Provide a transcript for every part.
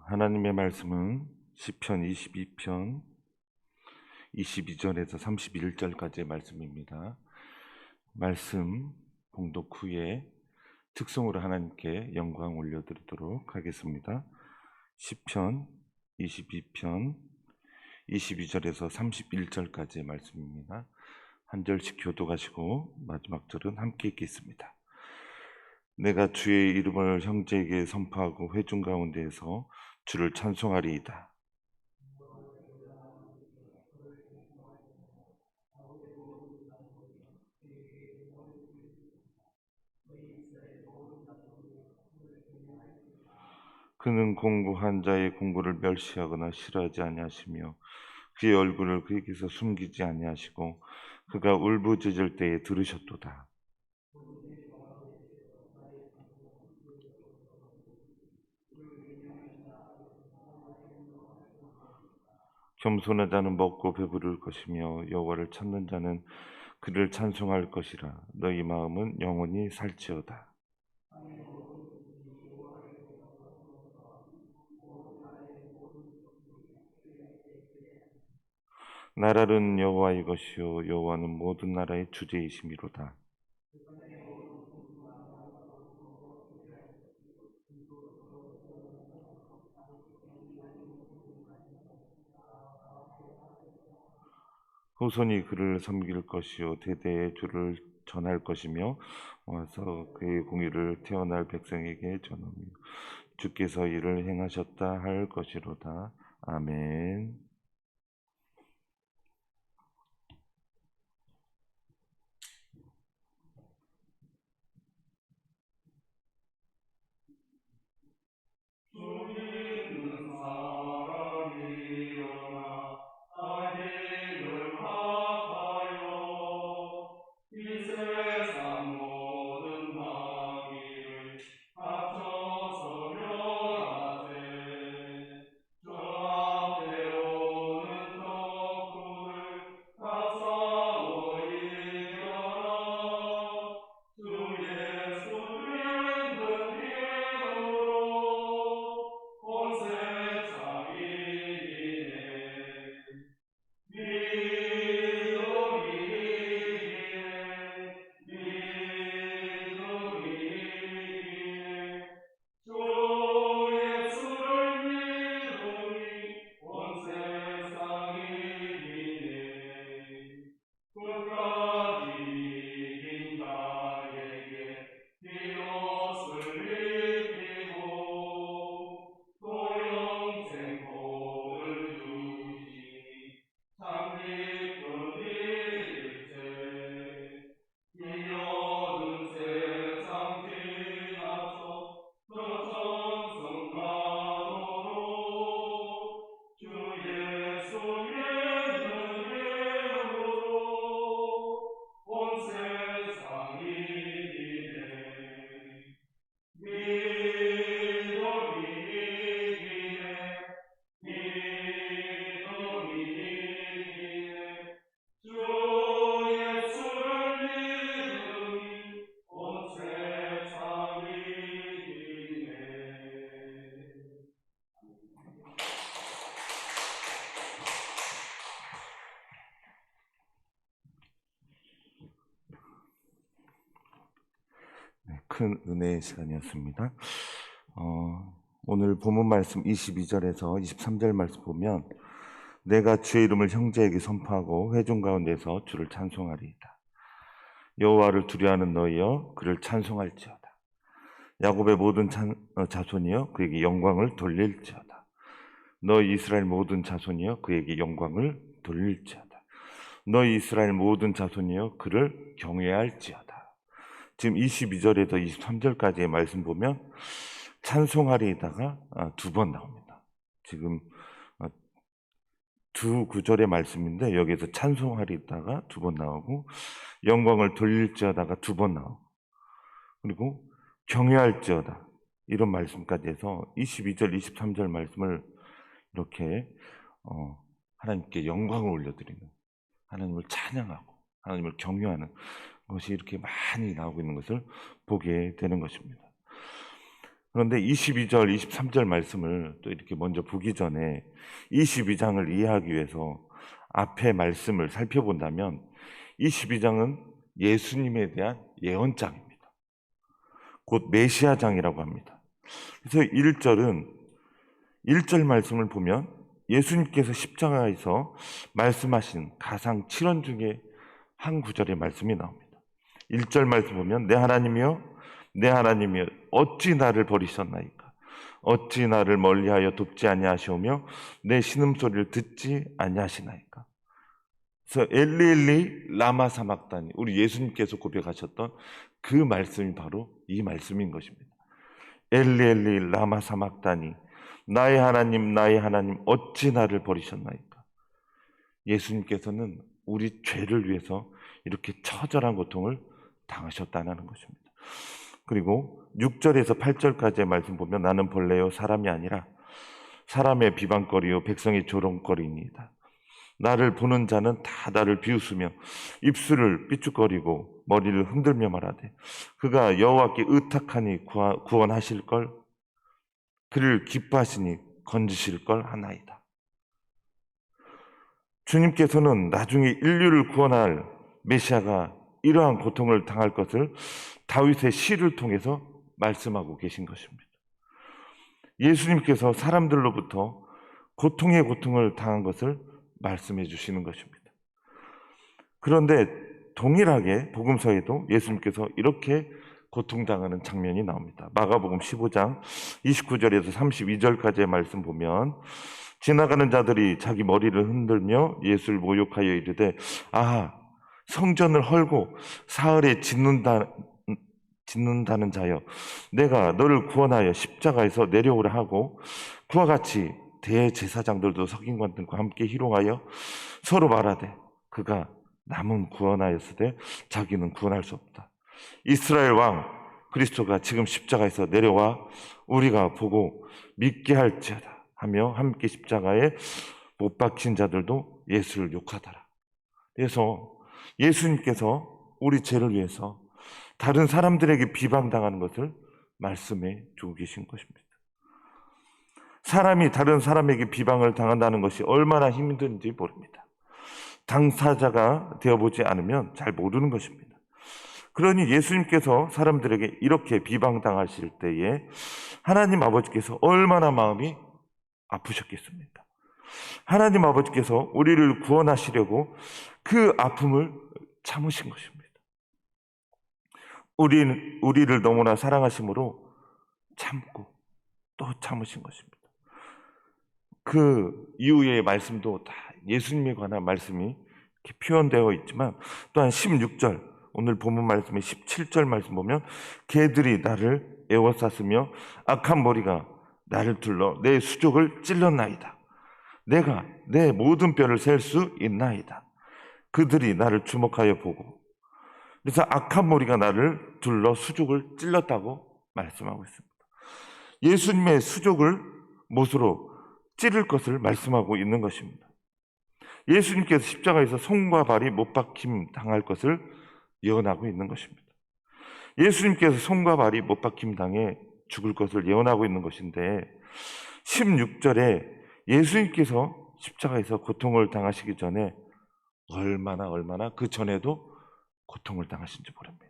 하나님의 말씀은 시편 22편 22절에서 31절까지의 말씀입니다. 말씀 봉독 후에 특송으로 하나님께 영광 올려드리도록 하겠습니다. 시편 22편 22절에서 31절까지의 말씀입니다. 한 절씩 교독하시고 마지막 절은 함께 읽겠습니다. 내가 주의 이름을 형제에게 선포하고 회중 가운데에서 주를 찬송하리이다. 그는 공고한 자의 공고를 멸시하거나 싫어하지 아니하시며 그의 얼굴을 그에게서 숨기지 아니하시고 그가 울부짖을 때에 들으셨도다. 겸손한 자는 먹고 배부를 것이며 여호와를 찾는 자는 그를 찬송할 것이라. 너희 마음은 영원히 살지어다. 나라는 여호와의 것이요 여호와는 모든 나라의 주제이심이로다. 후손이 그를 섬길 것이요 대대의 주를 전할 것이며 와서 그의 공의를 태어날 백성에게 전하며 주께서 이를 행하셨다 할 것이로다. 아멘. 큰 은혜의 시간이었습니다. 오늘 본문 말씀 22절에서 23절 말씀 보면 내가 주의 이름을 형제에게 선포하고 회중 가운데서 주를 찬송하리이다. 여호와를 두려워하는 너희여 그를 찬송할지어다. 야곱의 모든 자손이여 그에게 영광을 돌릴지어다. 너희 이스라엘 모든 자손이여 그에게 영광을 돌릴지어다. 너희 이스라엘 모든 자손이여 그를 경외할지어다. 지금 22절에서 23절까지의 말씀 보면 찬송하리다가 두 번 나옵니다. 지금 두 구절의 말씀인데 여기에서 찬송하리다가 두 번 나오고 영광을 돌릴지어다가 두 번 나오고 그리고 경외할지어다 이런 말씀까지 해서 22절, 23절 말씀을 이렇게 하나님께 영광을 올려드리는, 하나님을 찬양하고 하나님을 경외하는 것이 이렇게 많이 나오고 있는 것을 보게 되는 것입니다. 그런데 22절, 23절 말씀을 또 이렇게 먼저 보기 전에 22장을 이해하기 위해서 앞에 말씀을 살펴본다면 22장은 예수님에 대한 예언장입니다. 곧 메시아장이라고 합니다. 그래서 1절 말씀을 보면 예수님께서 십자가에서 말씀하신 가상 7원 중에 한 구절의 말씀이 나옵니다. 1절 말씀 보면 내 하나님이여 내 하나님이여 어찌 나를 버리셨나이까 어찌 나를 멀리하여 돕지 아니하시오며 내 신음소리를 듣지 아니하시나이까. 그래서 엘리 라마 사막다니 우리 예수님께서 고백하셨던 그 말씀이 바로 이 말씀인 것입니다. 엘리 라마 사막다니 나의 하나님 어찌 나를 버리셨나이까. 예수님께서는 우리 죄를 위해서 이렇게 처절한 고통을 당하셨다는 것입니다. 그리고 6절에서 8절까지의 말씀 보면 나는 본래요 사람이 아니라 사람의 비방거리요 백성의 조롱거리입니다. 나를 보는 자는 다 나를 비웃으며 입술을 삐죽거리고 머리를 흔들며 말하되 그가 여호와께 의탁하니 구원하실걸 그를 기뻐하시니 건지실걸 하나이다. 주님께서는 나중에 인류를 구원할 메시아가 이러한 고통을 당할 것을 다윗의 시를 통해서 말씀하고 계신 것입니다. 예수님께서 사람들로부터 고통의 고통을 당한 것을 말씀해 주시는 것입니다. 그런데 동일하게 복음서에도 예수님께서 이렇게 고통당하는 장면이 나옵니다. 마가복음 15장 29절에서 32절까지의 말씀 보면 지나가는 자들이 자기 머리를 흔들며 예수를 모욕하여 이르되 성전을 헐고 사흘에 짓는다는 자여 내가 너를 구원하여 십자가에서 내려오라 하고 그와 같이 대제사장들도 서기관들과 함께 희롱하여 서로 말하되 그가 남은 구원하였으되 자기는 구원할 수 없다. 이스라엘 왕 그리스도가 지금 십자가에서 내려와 우리가 보고 믿게 할지어다 하며 함께 십자가에 못 박힌 자들도 예수를 욕하더라. 그래서 예수님께서 우리 죄를 위해서 다른 사람들에게 비방당하는 것을 말씀해 주고 계신 것입니다. 사람이 다른 사람에게 비방을 당한다는 것이 얼마나 힘든지 모릅니다. 당사자가 되어보지 않으면 잘 모르는 것입니다. 그러니 예수님께서 사람들에게 이렇게 비방당하실 때에 하나님 아버지께서 얼마나 마음이 아프셨겠습니까? 하나님 아버지께서 우리를 구원하시려고 그 아픔을 참으신 것입니다. 우리를 너무나 사랑하심으로 참고 또 참으신 것입니다. 그 이후의 말씀도 다 예수님에 관한 말씀이 이렇게 표현되어 있지만 또한 16절 오늘 본문 말씀의 17절 말씀 보면 개들이 나를 에워쌌으며 악한 머리가 나를 둘러 내 수족을 찔렀나이다. 내가 내 모든 뼈를 셀 수 있나이다. 그들이 나를 주목하여 보고 그래서 악한 머리가 나를 둘러 수족을 찔렀다고 말씀하고 있습니다. 예수님의 수족을 못으로 찌를 것을 말씀하고 있는 것입니다. 예수님께서 십자가에서 손과 발이 못 박힘 당할 것을 예언하고 있는 것입니다. 예수님께서 손과 발이 못 박힘 당해 죽을 것을 예언하고 있는 것인데 16절에 예수님께서 십자가에서 고통을 당하시기 전에 얼마나 그 전에도 고통을 당하신지 모릅니다.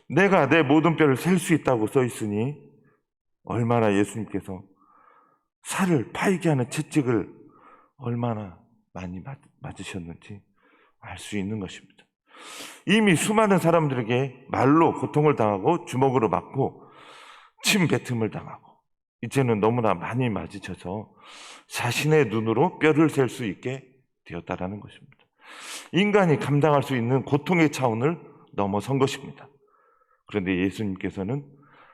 내가 내 모든 뼈를 셀 수 있다고 써 있으니 얼마나 예수님께서 살을 파이게 하는 채찍을 얼마나 많이 맞으셨는지 알 수 있는 것입니다. 이미 수많은 사람들에게 말로 고통을 당하고 주먹으로 맞고 침 뱉음을 당하고 이제는 너무나 많이 맞으셔서 자신의 눈으로 뼈를 셀 수 있게 되었다라는 것입니다. 인간이 감당할 수 있는 고통의 차원을 넘어선 것입니다. 그런데 예수님께서는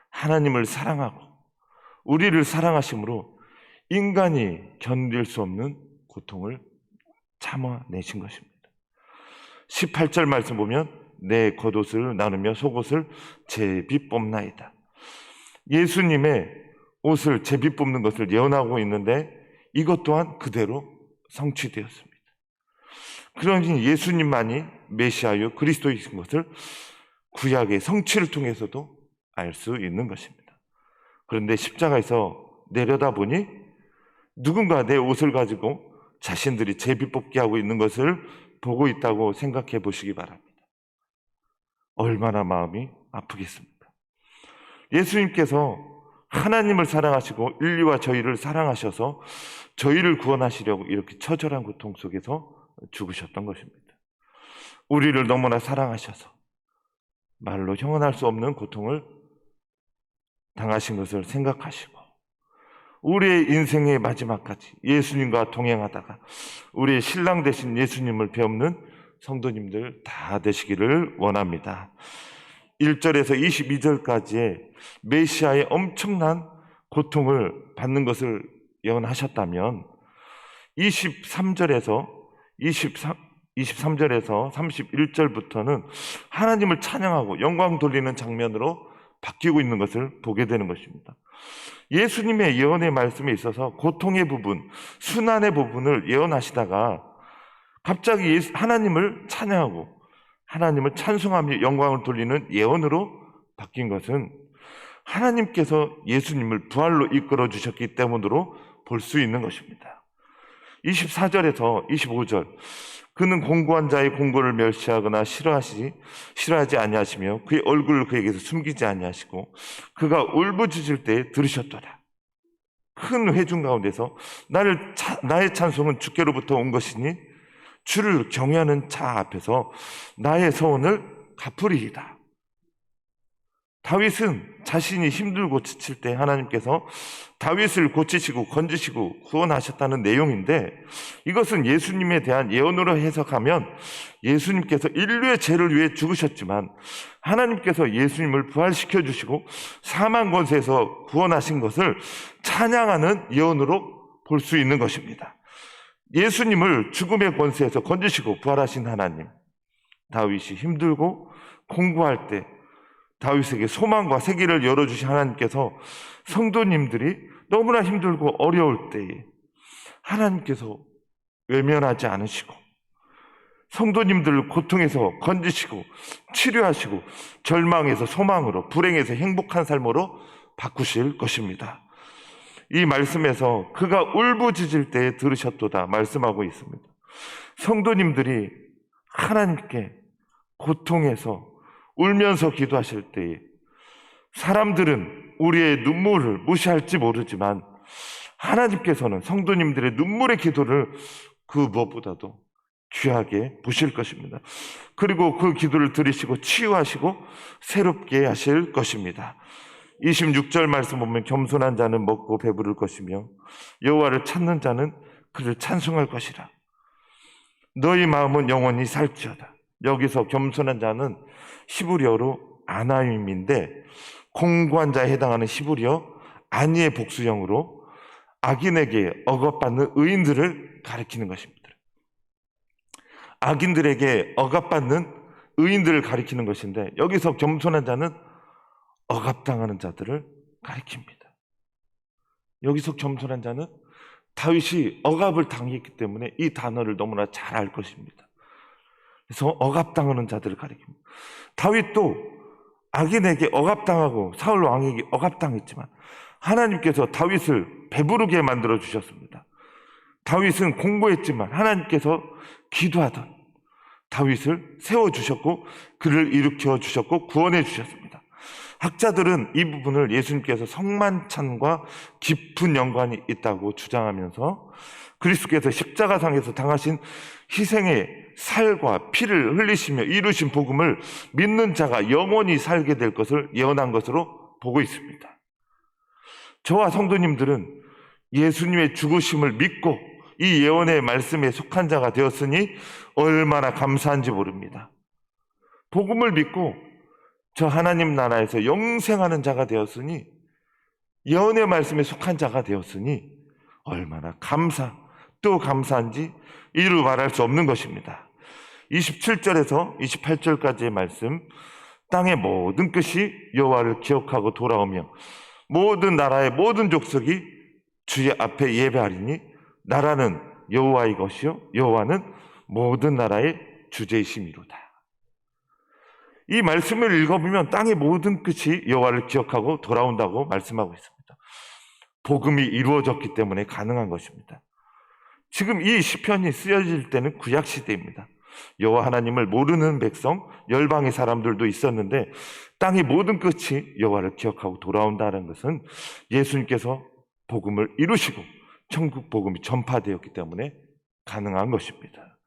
하나님을 사랑하고 우리를 사랑하심으로 인간이 견딜 수 없는 고통을 참아내신 것입니다. 18절 말씀 보면 내 겉옷을 나누며 속옷을 제비 뽑나이다. 예수님의 옷을 제비 뽑는 것을 예언하고 있는데 이것 또한 그대로 성취되었습니다. 그러니 예수님만이 메시아요 그리스도이신 것을 구약의 성취를 통해서도 알 수 있는 것입니다. 그런데 십자가에서 내려다보니 누군가 내 옷을 가지고 자신들이 제비뽑기 하고 있는 것을 보고 있다고 생각해 보시기 바랍니다. 얼마나 마음이 아프겠습니까? 예수님께서 하나님을 사랑하시고 인류와 저희를 사랑하셔서 저희를 구원하시려고 이렇게 처절한 고통 속에서 죽으셨던 것입니다. 우리를 너무나 사랑하셔서 말로 형언할 수 없는 고통을 당하신 것을 생각하시고 우리의 인생의 마지막까지 예수님과 동행하다가 우리의 신랑 되신 예수님을 배우는 성도님들 다 되시기를 원합니다. 1절에서 22절까지의 메시아의 엄청난 고통을 받는 것을 예언하셨다면 23절에서 31절부터는 하나님을 찬양하고 영광 돌리는 장면으로 바뀌고 있는 것을 보게 되는 것입니다. 예수님의 예언의 말씀에 있어서 고통의 부분, 순환의 부분을 예언하시다가 갑자기 하나님을 찬양하고 하나님을 찬송하며 영광을 돌리는 예언으로 바뀐 것은 하나님께서 예수님을 부활로 이끌어 주셨기 때문으로 볼 수 있는 것입니다. 24절에서 25절, 그는 공고한 자의 공고를 멸시하거나 싫어하지 아니하시며 그의 얼굴을 그에게서 숨기지 아니하시고 그가 울부짖을 때에 들으셨도다. 큰 회중 가운데서 나의 찬송은 주께로부터 온 것이니 주를 경외하는 자 앞에서 나의 서원을 갚으리이다. 다윗은 자신이 힘들고 지칠 때 하나님께서 다윗을 고치시고 건지시고 구원하셨다는 내용인데, 이것은 예수님에 대한 예언으로 해석하면 예수님께서 인류의 죄를 위해 죽으셨지만 하나님께서 예수님을 부활시켜 주시고 사망 권세에서 구원하신 것을 찬양하는 예언으로 볼 수 있는 것입니다. 예수님을 죽음의 권세에서 건지시고 부활하신 하나님, 다윗이 힘들고 공고할 때 다윗에게 소망과 세계를 열어주신 하나님께서 성도님들이 너무나 힘들고 어려울 때에 하나님께서 외면하지 않으시고 성도님들을 고통에서 건지시고 치료하시고 절망에서 소망으로, 불행에서 행복한 삶으로 바꾸실 것입니다. 이 말씀에서 그가 울부짖을 때에 들으셨도다 말씀하고 있습니다. 성도님들이 하나님께 고통에서 울면서 기도하실 때에 사람들은 우리의 눈물을 무시할지 모르지만 하나님께서는 성도님들의 눈물의 기도를 그 무엇보다도 귀하게 보실 것입니다. 그리고 그 기도를 들으시고 치유하시고 새롭게 하실 것입니다. 26절 말씀 보면 겸손한 자는 먹고 배부를 것이며 여호와를 찾는 자는 그를 찬송할 것이라. 너희 마음은 영원히 살지어다. 여기서 겸손한 자는 히브리어로 아나임인데 공고한 자에 해당하는 히브리어 아니의 복수형으로 악인에게 억압받는 의인들을 가리키는 것입니다. 악인들에게 억압받는 의인들을 가리키는 것인데, 여기서 겸손한 자는 억압당하는 자들을 가리킵니다. 여기서 겸손한 자는 다윗이 억압을 당했기 때문에 이 단어를 너무나 잘 알 것입니다. 그래서 억압당하는 자들을 가리킵니다. 다윗도 악인에게 억압당하고 사울 왕에게 억압당했지만 하나님께서 다윗을 배부르게 만들어 주셨습니다. 다윗은 공고했지만 하나님께서 기도하던 다윗을 세워주셨고 그를 일으켜 주셨고 구원해 주셨습니다. 학자들은 이 부분을 예수님께서 성만찬과 깊은 연관이 있다고 주장하면서 그리스도께서 십자가상에서 당하신 희생의 살과 피를 흘리시며 이루신 복음을 믿는 자가 영원히 살게 될 것을 예언한 것으로 보고 있습니다. 저와 성도님들은 예수님의 죽으심을 믿고 이 예언의 말씀에 속한 자가 되었으니 얼마나 감사한지 모릅니다. 복음을 믿고 저 하나님 나라에서 영생하는 자가 되었으니, 예언의 말씀에 속한 자가 되었으니 얼마나 또 감사한지 이루 말할 수 없는 것입니다. 27절에서 28절까지의 말씀, 땅의 모든 끝이 여호와를 기억하고 돌아오며 모든 나라의 모든 족속이 주의 앞에 예배하리니 나라는 여호와의 것이요 여호와는 모든 나라의 주제이심이로다. 이 말씀을 읽어보면 땅의 모든 끝이 여호와를 기억하고 돌아온다고 말씀하고 있습니다. 복음이 이루어졌기 때문에 가능한 것입니다. 지금 이 시편이 쓰여질 때는 구약 시대입니다. 여호와 하나님을 모르는 백성, 열방의 사람들도 있었는데 땅의 모든 끝이 여호와를 기억하고 돌아온다는 것은 예수님께서 복음을 이루시고 천국 복음이 전파되었기 때문에 가능한 것입니다.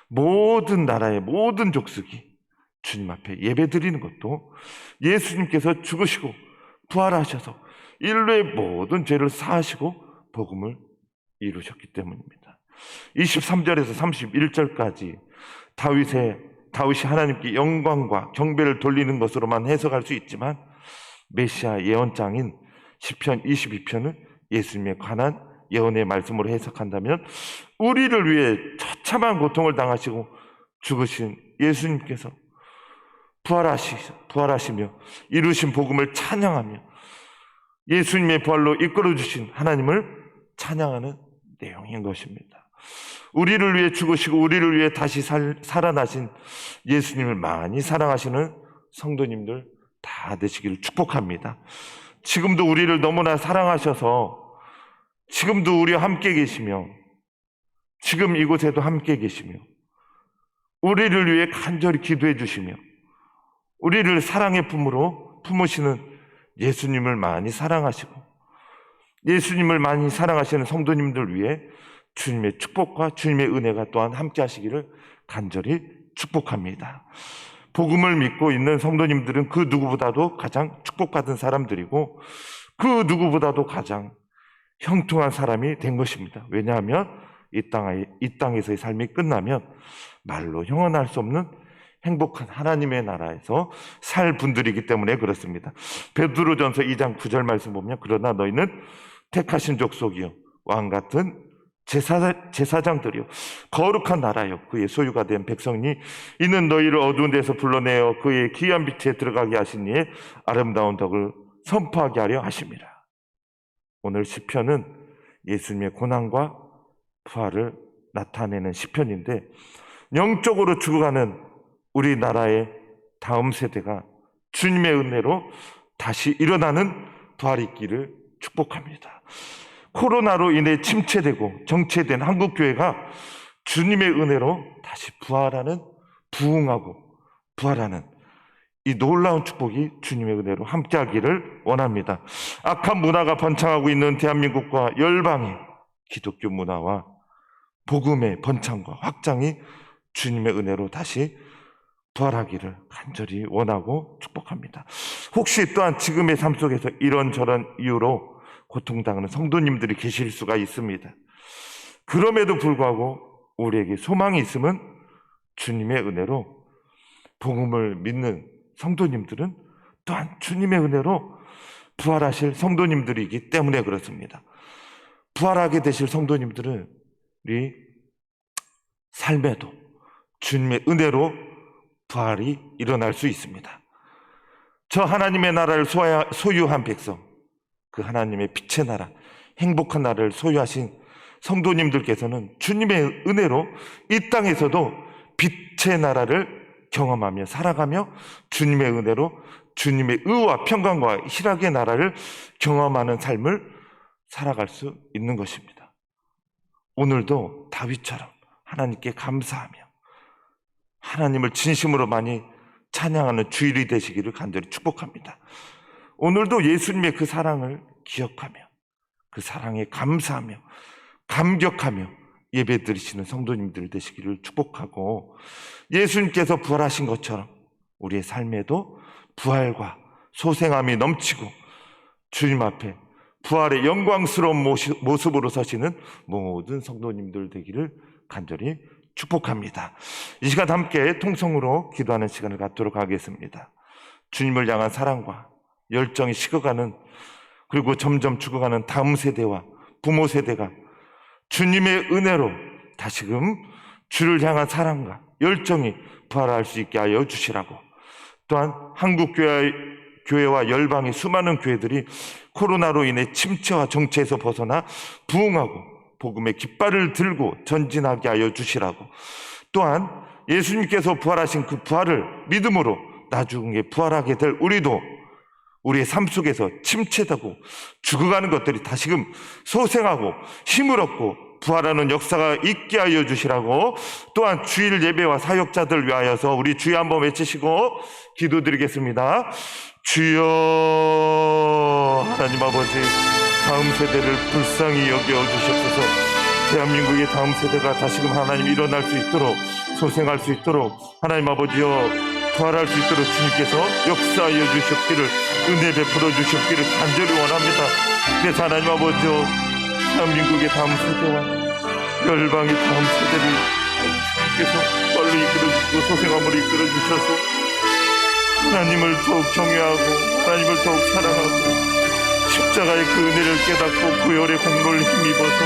모든 나라의 모든 족속이 주님 앞에 예배드리는 것도 예수님께서 죽으시고 부활하셔서 인류의 모든 죄를 사하시고 복음을 이루셨기 때문입니다. 23절에서 31절까지 다윗이 하나님께 영광과 경배를 돌리는 것으로만 해석할 수 있지만 메시아 예언장인 시편 22편은 예수님에 관한 예언의 말씀으로 해석한다면 우리를 위해 처참한 고통을 당하시고 죽으신 예수님께서 부활하시며 이루신 복음을 찬양하며 예수님의 부활로 이끌어주신 하나님을 찬양하는 내용인 것입니다. 우리를 위해 죽으시고 우리를 위해 다시 살아나신 예수님을 많이 사랑하시는 성도님들 다 되시기를 축복합니다. 지금도 우리를 너무나 사랑하셔서 지금도 우리와 함께 계시며 지금 이곳에도 함께 계시며 우리를 위해 간절히 기도해 주시며 우리를 사랑의 품으로 품으시는 예수님을 많이 사랑하시고 예수님을 많이 사랑하시는 성도님들 위해 주님의 축복과 주님의 은혜가 또한 함께 하시기를 간절히 축복합니다. 복음을 믿고 있는 성도님들은 그 누구보다도 가장 축복받은 사람들이고 그 누구보다도 가장 형통한 사람이 된 것입니다. 왜냐하면 이 땅에서의 삶이 끝나면 말로 형언할 수 없는 행복한 하나님의 나라에서 살 분들이기 때문에 그렇습니다. 베드로전서 2장 9절 말씀 보면 그러나 너희는 택하신 족속이요 왕 같은 제사장들이요 거룩한 나라요 그의 소유가 된 백성이 이는 너희를 어두운 데서 불러내어 그의 귀한 빛에 들어가게 하신 이의 아름다운 덕을 선포하게 하려 하심이라. 오늘 시편은 예수님의 고난과 부활을 나타내는 시편인데 영적으로 죽어가는 우리나라의 다음 세대가 주님의 은혜로 다시 일어나는 부활이 있기를 축복합니다. 코로나로 인해 침체되고 정체된 한국교회가 주님의 은혜로 다시 부흥하고 부활하는 이 놀라운 축복이 주님의 은혜로 함께하기를 원합니다. 악한 문화가 번창하고 있는 대한민국과 열방의 기독교 문화와 복음의 번창과 확장이 주님의 은혜로 다시 부활하기를 간절히 원하고 축복합니다. 혹시 또한 지금의 삶 속에서 이런저런 이유로 고통당하는 성도님들이 계실 수가 있습니다. 그럼에도 불구하고 우리에게 소망이 있음은 주님의 은혜로 복음을 믿는 성도님들은 또한 주님의 은혜로 부활하실 성도님들이기 때문에 그렇습니다. 부활하게 되실 성도님들은 우리 삶에도 주님의 은혜로 부활이 일어날 수 있습니다. 저 하나님의 나라를 소유한 백성, 그 하나님의 빛의 나라, 행복한 나라를 소유하신 성도님들께서는 주님의 은혜로 이 땅에서도 빛의 나라를 경험하며 살아가며 주님의 은혜로 주님의 의와 평강과 희락의 나라를 경험하는 삶을 살아갈 수 있는 것입니다. 오늘도 다윗처럼 하나님께 감사하며 하나님을 진심으로 많이 찬양하는 주일이 되시기를 간절히 축복합니다. 오늘도 예수님의 그 사랑을 기억하며 그 사랑에 감사하며 감격하며 예배 드리시는 성도님들 되시기를 축복하고 예수님께서 부활하신 것처럼 우리의 삶에도 부활과 소생함이 넘치고 주님 앞에 부활의 영광스러운 모습으로 서시는 모든 성도님들 되기를 간절히 축복합니다. 이 시간 함께 통성으로 기도하는 시간을 갖도록 하겠습니다. 주님을 향한 사랑과 열정이 식어가는 그리고 점점 죽어가는 다음 세대와 부모 세대가 주님의 은혜로 다시금 주를 향한 사랑과 열정이 부활할 수 있게 하여 주시라고, 또한 한국교회와 열방의 수많은 교회들이 코로나로 인해 침체와 정체에서 벗어나 부흥하고 복음의 깃발을 들고 전진하게 하여 주시라고, 또한 예수님께서 부활하신 그 부활을 믿음으로 나중에 부활하게 될 우리의 삶 속에서 침체되고 죽어가는 것들이 다시금 소생하고 힘을 얻고 부활하는 역사가 있게 하여 주시라고, 또한 주일 예배와 사역자들 위하여서 우리 주여 한번 외치시고 기도드리겠습니다. 주여, 하나님 아버지, 다음 세대를 불쌍히 여겨주시옵소서. 대한민국의 다음 세대가 다시금 하나님 일어날 수 있도록, 소생할 수 있도록, 하나님 아버지여 부활할 수 있도록 주님께서 역사하여 주셨기를, 은혜 베풀어 주셨기를 간절히 원합니다. 그래서 하나님 아버지여 대한민국의 다음 세대와 열방의 다음 세대를 주님께서 빨리 이끌어주시고 소생함으로 이끌어주셔서 하나님을 더욱 경외하고 하나님을 더욱 사랑하고 십자가의 그 은혜를 깨닫고 부활의 공로를 힘입어서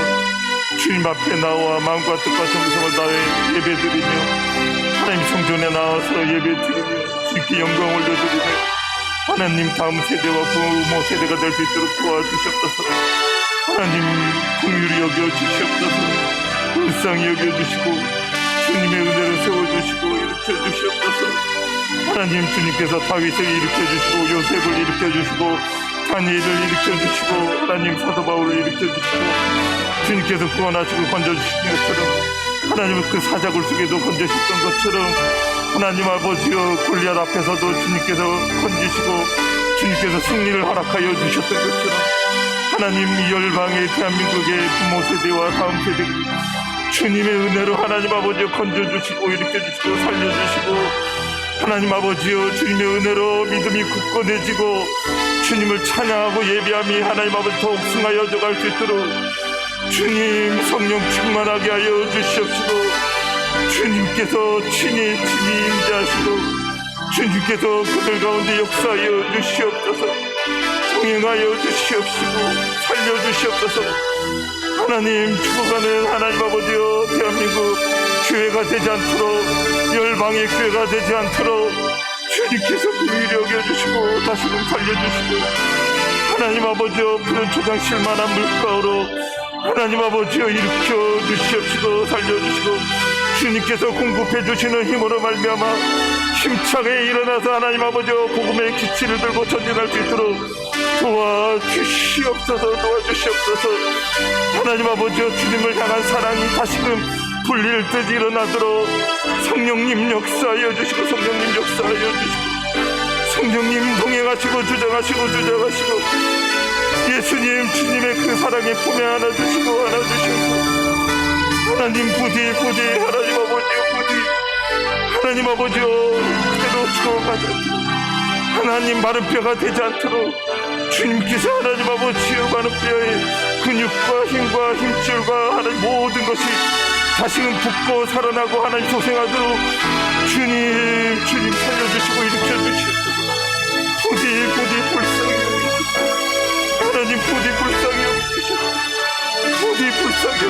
주님 앞에 나와 마음과 뜻과 정성을 다해 예배드리며 하나님 성전에 나와서 예배드리며 주님께 영광 올려드리며 하나님 다음 세대와 부모 세대가 될 수 있도록 도와주시옵소서. 하나님 긍휼히 여겨주시옵소서. 불쌍히 여겨주시고 주님의 은혜를 세워주시고 일으켜주시옵소서. 하나님 주님께서 다윗을 일으켜주시고 요셉을 일으켜주시고 다니엘을 일으켜주시고 하나님 사도 바울을 일으켜주시고 주님께서 구원하시고 건져주신 것처럼 하나님은 그 사자굴 속에도 건져주셨던 것처럼 하나님 아버지여 골리앗 앞에서도 주님께서 건지시고 주님께서 승리를 허락하여 주셨던 것처럼 하나님 열방의 대한민국의 부모 세대와 다음 세대 주님의 은혜로 하나님 아버지여 건져주시고 일으켜주시고 살려주시고 하나님 아버지여 주님의 은혜로 믿음이 굳건해지고 주님을 찬양하고 예배함이 하나님 아버지 더욱 승하여져 수 있도록 주님 성령 충만하게 하여 주시옵시고 주님께서 친히 임재하시고 주님께서 그들 가운데 역사하여 주시옵소서. 동행하여 주시옵시고 살려주시옵소서. 하나님 죽어가는 하나님 아버지여 대한민국 교회가 되지 않도록 열방의 교회가 되지 않도록 주님께서 긍휼히 여겨주시고 다시금 살려주시고 하나님 아버지여 푸른 초장 실만한 물가로 하나님 아버지여 일으켜 주시옵시고 살려주시고 주님께서 공급해 주시는 힘으로 말미암아 힘차게 일어나서 하나님 아버지여 복음의 기치를 들고 전진할 수 있도록 도와주시옵소서. 하나님 아버지여 주님을 향한 사랑이 다시금 불릴 듯 일어나도록 성령님 역사하여 주시고 성령님 역사하여 주시고 성령님 동행하시고 주장하시고 예수님 주님의 그 사랑의 품에 안아주시고 하나님 부디 하나님 아버지여 하나님 아버지여 그대로 죽어가자 하나님 마른 뼈가 되지 않도록 주님께서 하나님 아버지여 마른 뼈의 근육과 힘과 힘줄과 하나님 모든 것이 다시금 붙고 살아나고 하나님 소생하도록 주님 살려주시고 일으켜주시옵소서. 부디 불쌍히 여기주시옵소서. 하나님 부디 불쌍히 여기주시옵소서.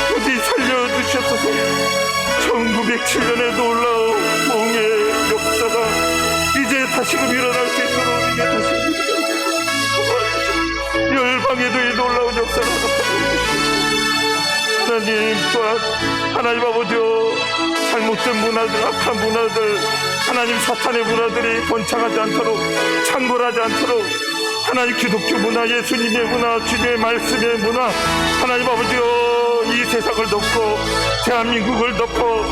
부디 살려주시옵소서. 1907년에 놀라운 봉의 역사가 이제 다시금 일어날 수 있도록 이제 다시금 열방에도 이 놀라운 역사를 하나님 또한 하나님 아버지여 잘못된 문화들 악한 문화들 하나님 사탄의 문화들이 번창하지 않도록 창궐하지 않도록 하나님 기독교 문화 예수님의 문화 주님의 말씀의 문화 하나님 아버지여 이 세상을 덮고 대한민국을 덮고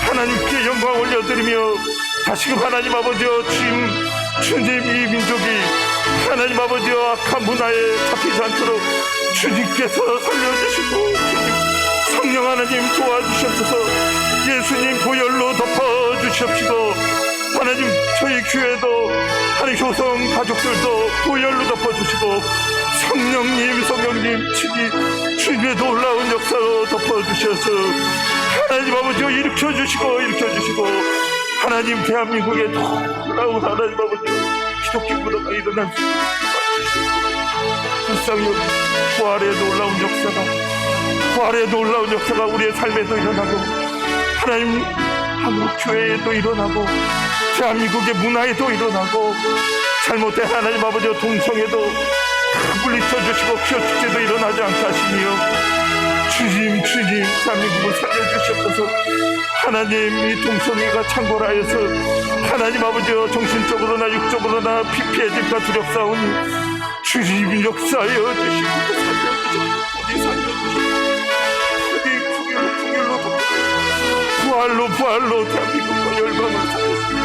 하나님께 영광 올려드리며 다시금 하나님 아버지여 주님 이 민족이 하나님 아버지여 악한 문화에 잡히지 않도록 주님께서 살려주시고 성령 하나님 도와주시옵소서. 예수님 보혈로 덮어주시옵시고 하나님 저희 교회도 하나님 효성 가족들도 보혈로 덮어주시고 성령님 친히 주님의 놀라운 역사로 덮어주셔서 하나님 아버지여 일으켜주시고 하나님 대한민국에 놀라운 하나님 아버지여 기독교 문화가 일어날 수 있도록 불쌍히 부활의 놀라운 역사가 우리의 삶에도 일어나고 하나님 한국 교회에도 일어나고 대한민국의 문화에도 일어나고 잘못된 하나님 아버지와 동성애도 물리쳐주시고 키워축제도 일어나지 않게 하시며 주님 대한민국을 살려주시옵소서. 하나님, 이 동성애가 창궐하여서 하나님 아버지여 정신적으로나 육적으로나 피폐해질까 두렵사오니 주님 역사하여 주시고 살려주시고 부활로 대한민국과 열방을 살려주시고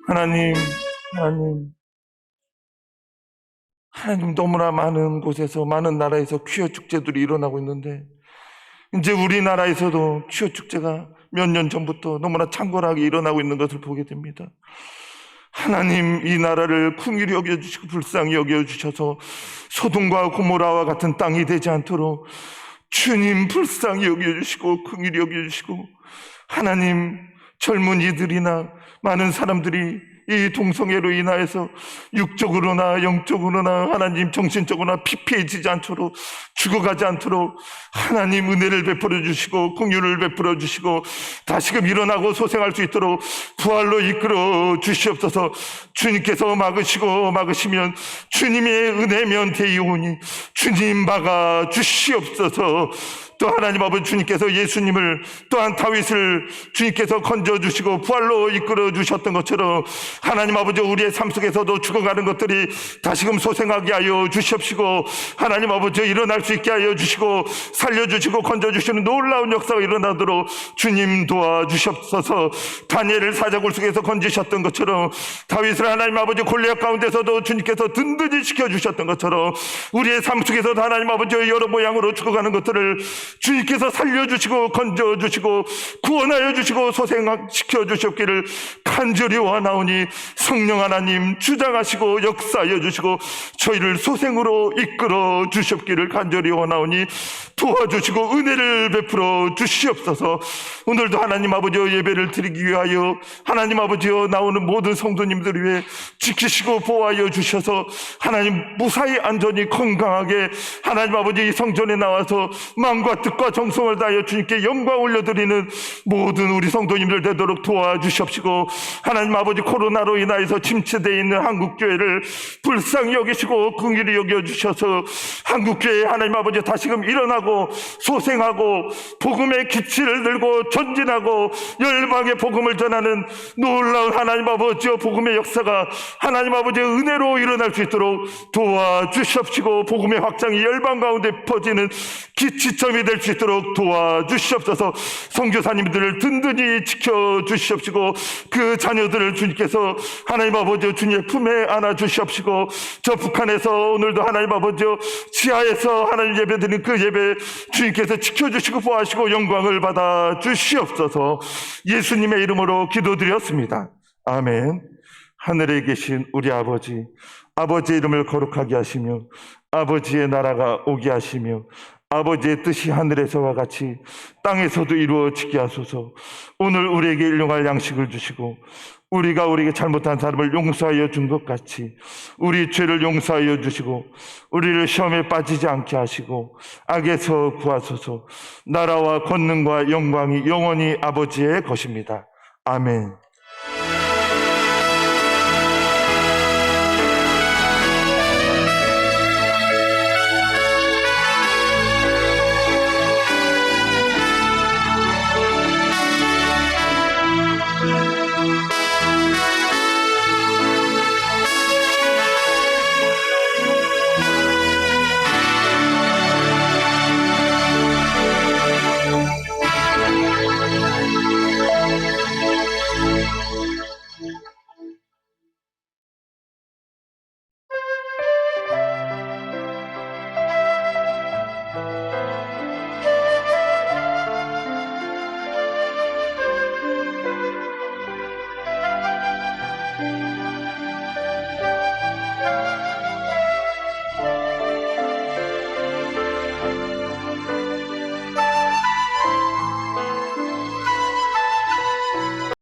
하나님, 너무나 많은 곳에서, 많은 나라에서 퀴어 축제들이 일어나고 있는데 이제 우리나라에서도 퀴어 축제가 몇 년 전부터 너무나 창궐하게 일어나고 있는 것을 보게 됩니다. 하나님, 이 나라를 긍휼히 여겨주시고 불쌍히 여겨주셔서 소돔과 고모라와 같은 땅이 되지 않도록 주님 불쌍히 여겨주시고 긍휼히 여겨주시고, 하나님, 젊은이들이나 많은 사람들이 이 동성애로 인하여서 육적으로나 영적으로나 하나님 정신적으로나 피폐해지지 않도록, 죽어가지 않도록 하나님 은혜를 베풀어 주시고 긍휼을 베풀어 주시고 다시금 일어나고 소생할 수 있도록 부활로 이끌어 주시옵소서. 주님께서 막으시면 주님의 은혜면 되이오니 주님 막아 주시옵소서. 또 하나님 아버지, 주님께서 예수님을 또한 다윗을 주님께서 건져주시고 부활로 이끌어 주셨던 것처럼 하나님 아버지, 우리의 삶 속에서도 죽어가는 것들이 다시금 소생하게 하여 주시옵시고 하나님 아버지, 일어날 수 있게 하여 주시고 살려주시고 건져주시는 놀라운 역사가 일어나도록 주님 도와주시옵소서. 다니엘을 사자굴 속에서 건지셨던 것처럼 다윗을 하나님 아버지 골리앗 가운데서도 주님께서 든든히 지켜주셨던 것처럼 우리의 삶 속에서도 하나님 아버지 여러 모양으로 죽어가는 것들을 주님께서 살려주시고 건져주시고 구원하여 주시고 소생시켜 주셨기를 간절히 원하오니 성령 하나님 주장하시고 역사하여 주시고 저희를 소생으로 이끌어 주셨기를 간절히 원하오니 도와주시고 은혜를 베풀어 주시옵소서. 오늘도 하나님 아버지여 예배를 드리기 위하여 하나님 아버지여 나오는 모든 성도님들 위해 지키시고 보호하여 주셔서 하나님 무사히 안전히 건강하게 하나님 아버지 성전에 나와서 마음과 뜻과 정성을 다하여 주님께 영광 올려드리는 모든 우리 성도님들 되도록 도와주시옵시고, 하나님 아버지 코로나로 인하여서 침체되어 있는 한국교회를 불쌍히 여기시고 긍휼히 여겨주셔서 한국교회 하나님 아버지 다시금 일어나고 소생하고 복음의 기치를 들고 전진하고 열방의 복음을 전하는 놀라운 하나님 아버지의 복음의 역사가 하나님 아버지의 은혜로 일어날 수 있도록 도와주시옵시고 복음의 확장이 열방 가운데 퍼지는 기치점이 될 수 있도록 도와주시옵소서. 선교사님들을 든든히 지켜주시옵시고 그 자녀들을 주님께서 하나님 아버지 주님의 품에 안아주시옵시고 저 북한에서 오늘도 하나님 아버지 지하에서 하나님 예배드리는 그 예배 주님께서 지켜주시고 보호하시고 영광을 받아 주시옵소서. 예수님의 이름으로 기도드렸습니다. 아멘. 하늘에 계신 우리 아버지의 이름을 거룩하게 하시며 아버지의 나라가 오게 하시며 아버지의 뜻이 하늘에서와 같이 땅에서도 이루어지게 하소서. 오늘 우리에게 일용할 양식을 주시고 우리가 우리에게 잘못한 사람을 용서하여 준 것 같이 우리 죄를 용서하여 주시고 우리를 시험에 빠지지 않게 하시고 악에서 구하소서. 나라와 권능과 영광이 영원히 아버지의 것입니다. 아멘.